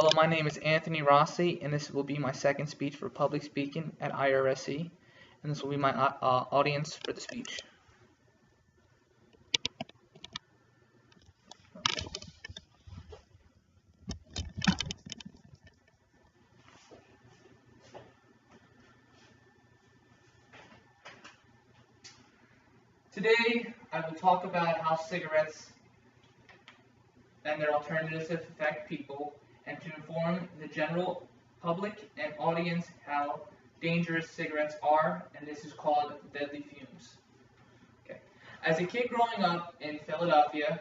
Hello, my name is Anthony Rossi, and this will be my second speech for public speaking at IRSC, and this will be my audience for the speech. Today, I will talk about how cigarettes and their alternatives affect people, and to inform the general public and audience how dangerous cigarettes are, and this is called deadly fumes. Okay. As a kid growing up in Philadelphia,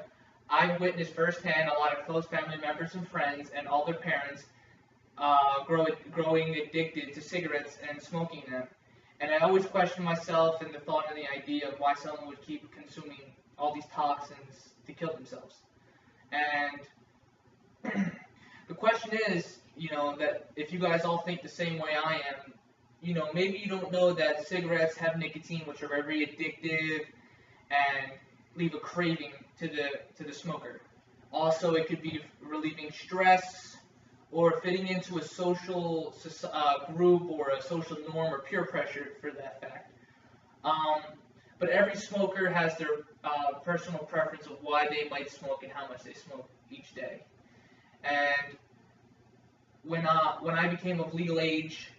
I witnessed firsthand a lot of close family members and friends and all their parents growing addicted to cigarettes and smoking them. And I always questioned myself and the thought and the idea of why someone would keep consuming all these toxins to kill themselves. And the question is, that if you guys all think the same way I am, maybe you don't know that cigarettes have nicotine, which are very addictive and leave a craving to the smoker. Also, it could be relieving stress or fitting into a social group or a social norm or peer pressure for that fact. But every smoker has their personal preference of why they might smoke and how much they smoke each day. And when I became of legal age,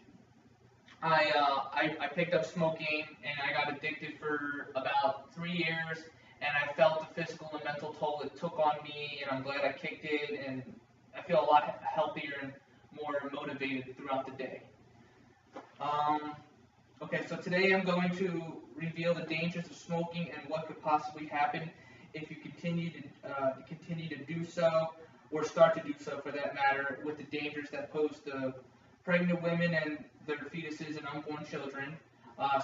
I picked up smoking and I got addicted for about 3 years, and I felt the physical and mental toll it took on me, and I'm glad I kicked it, and I feel a lot healthier and more motivated throughout the day. Okay, so today I'm going to reveal the dangers of smoking and what could possibly happen if you continue to do so, or start to do so for that matter, with the dangers that pose to pregnant women and their fetuses and unborn children,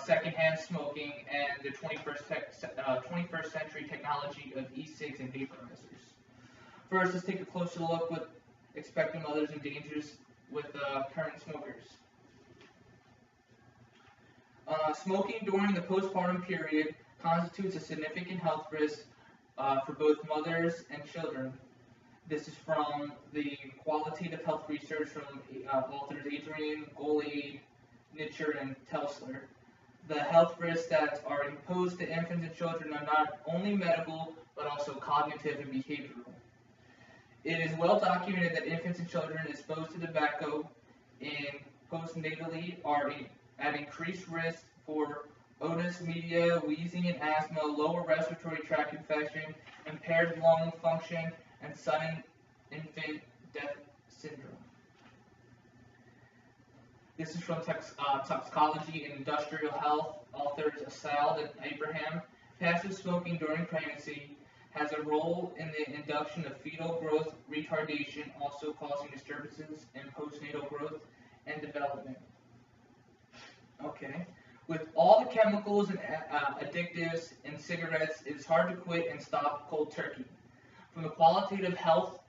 secondhand smoking, and the 21st century technology of e-cigs and vaporizers. First, let's take a closer look with expected mothers and dangers with current smokers. Smoking during the postpartum period constitutes a significant health risk for both mothers and children. This is from the qualitative health research from authors Adrian, Golade, Nitcher, and Telsler. The health risks that are imposed to infants and children are not only medical, but also cognitive and behavioral. It is well documented that infants and children exposed to tobacco postnatally are at increased risk for otitis media, wheezing and asthma, lower respiratory tract infection, impaired lung function, and sudden infant death syndrome. This is from Toxicology and Industrial Health, authors Asald and Abraham. Passive smoking during pregnancy has a role in the induction of fetal growth retardation, also causing disturbances in postnatal growth and development. Okay. With all the chemicals and additives in cigarettes, it is hard to quit and stop cold turkey. From the qualitative health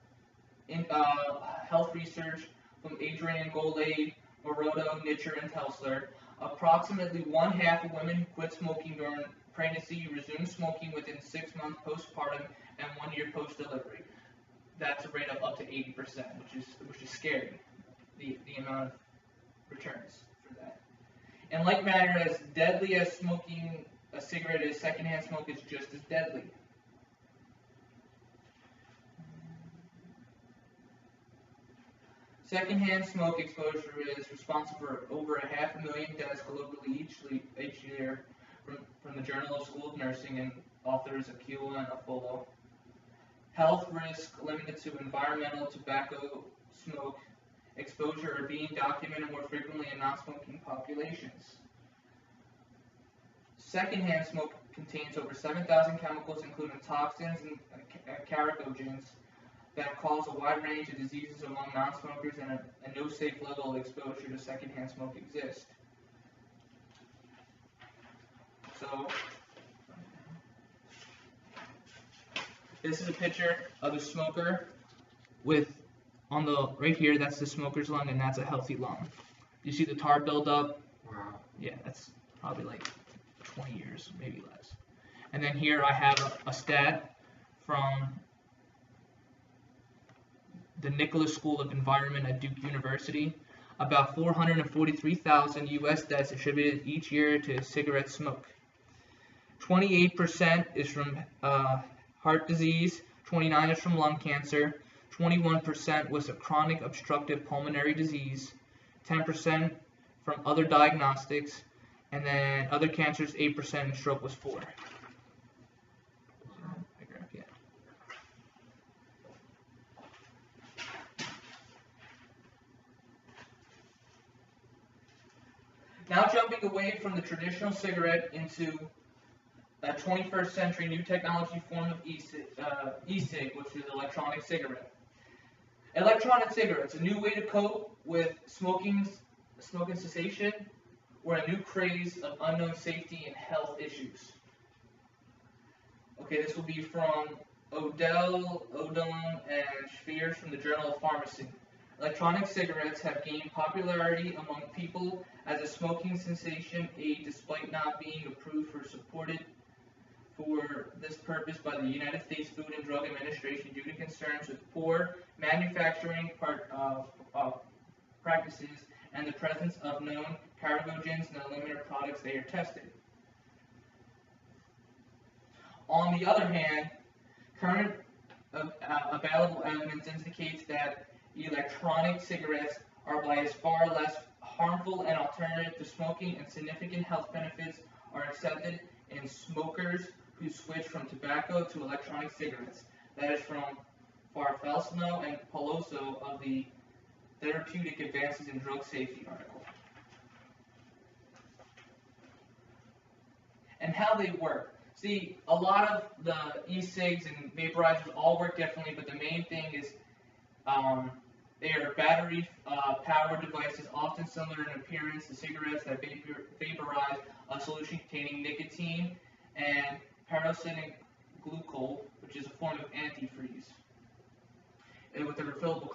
research from Adrian, Golade, Morodo, Nitcher, and Telsler, approximately 1/2 of women who quit smoking during pregnancy resume smoking within 6 months postpartum and 1 year post-delivery. That's a rate of up to 80%, which is scary. The amount of returns for that. In like manner, as deadly as smoking a cigarette is, secondhand smoke is just as deadly. Secondhand smoke exposure is responsible for over 500,000 deaths globally each year, from the Journal of School of Nursing and authors Aquila and Apollo. Health risk limited to environmental tobacco smoke exposure are being documented more frequently in non-smoking populations. Secondhand smoke contains over 7,000 chemicals, including toxins and carcinogens, that cause a wide range of diseases among non-smokers, and no safe level of exposure to secondhand smoke exists. So, this is a picture of a smoker with, on the right here, that's the smoker's lung, and that's a healthy lung. You see the tar buildup? Wow. Yeah, that's probably like 20 years, maybe less. And then here I have a stat from the Nicholas School of Environment at Duke University. About 443,000 U.S. deaths attributed each year to cigarette smoke. 28% is from heart disease, 29% is from lung cancer, 21% was a chronic obstructive pulmonary disease, 10% from other diagnostics, and then other cancers 8%, and stroke was 4%. Now jumping away from the traditional cigarette into a 21st century new technology form of e-cig, which is electronic cigarette. Electronic cigarettes, a new way to cope with smoking cessation, or a new craze of unknown safety and health issues. Okay, this will be from Odell, Odom, and Spears from the Journal of Pharmacy. Electronic cigarettes have gained popularity among people as a smoking cessation aid despite not being approved or supported for this purpose by the United States Food and Drug Administration due to concerns with poor manufacturing practices and the presence of known carcinogens in the limited products they are tested. On the other hand, current available evidence indicates that electronic cigarettes are by far less harmful an alternative to smoking, and significant health benefits are accepted in smokers who switch from tobacco to electronic cigarettes. That is from Farfelsno and Peloso of the Therapeutic Advances in Drug Safety article. And how they work. See, a lot of the e-cigs and vaporizers all work differently, but the main thing is they are battery-powered devices, often similar in appearance to cigarettes that vaporize a solution containing nicotine and peroxynic glycol, which is a form of antifreeze, and with a refillable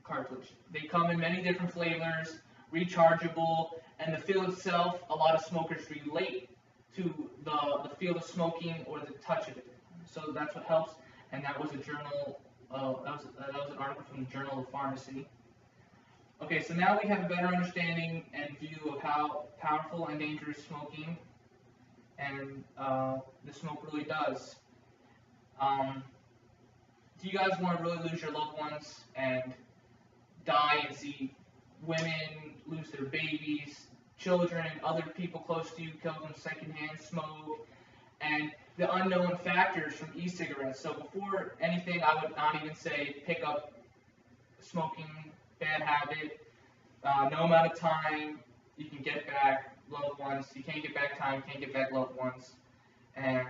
cartridge. They come in many different flavors, rechargeable, and the feel itself, a lot of smokers relate to the feel of smoking or the touch of it. So that's what helps, and that was a journal. That was an article from the Journal of Pharmacy. Okay, so now we have a better understanding and view of how powerful and dangerous smoking and the smoke really does. Do you guys want to really lose your loved ones and die and see women lose their babies, children, other people close to you kill them secondhand smoke, and the unknown factors from e-cigarettes? So before anything, I would not even say pick up smoking, bad habit. No amount of time you can get back loved ones. You can't get back time, you can't get back loved ones. And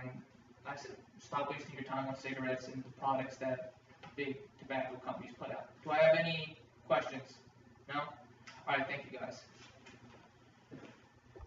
I said, stop wasting your time on cigarettes and the products that big tobacco companies put out. Do I have any questions?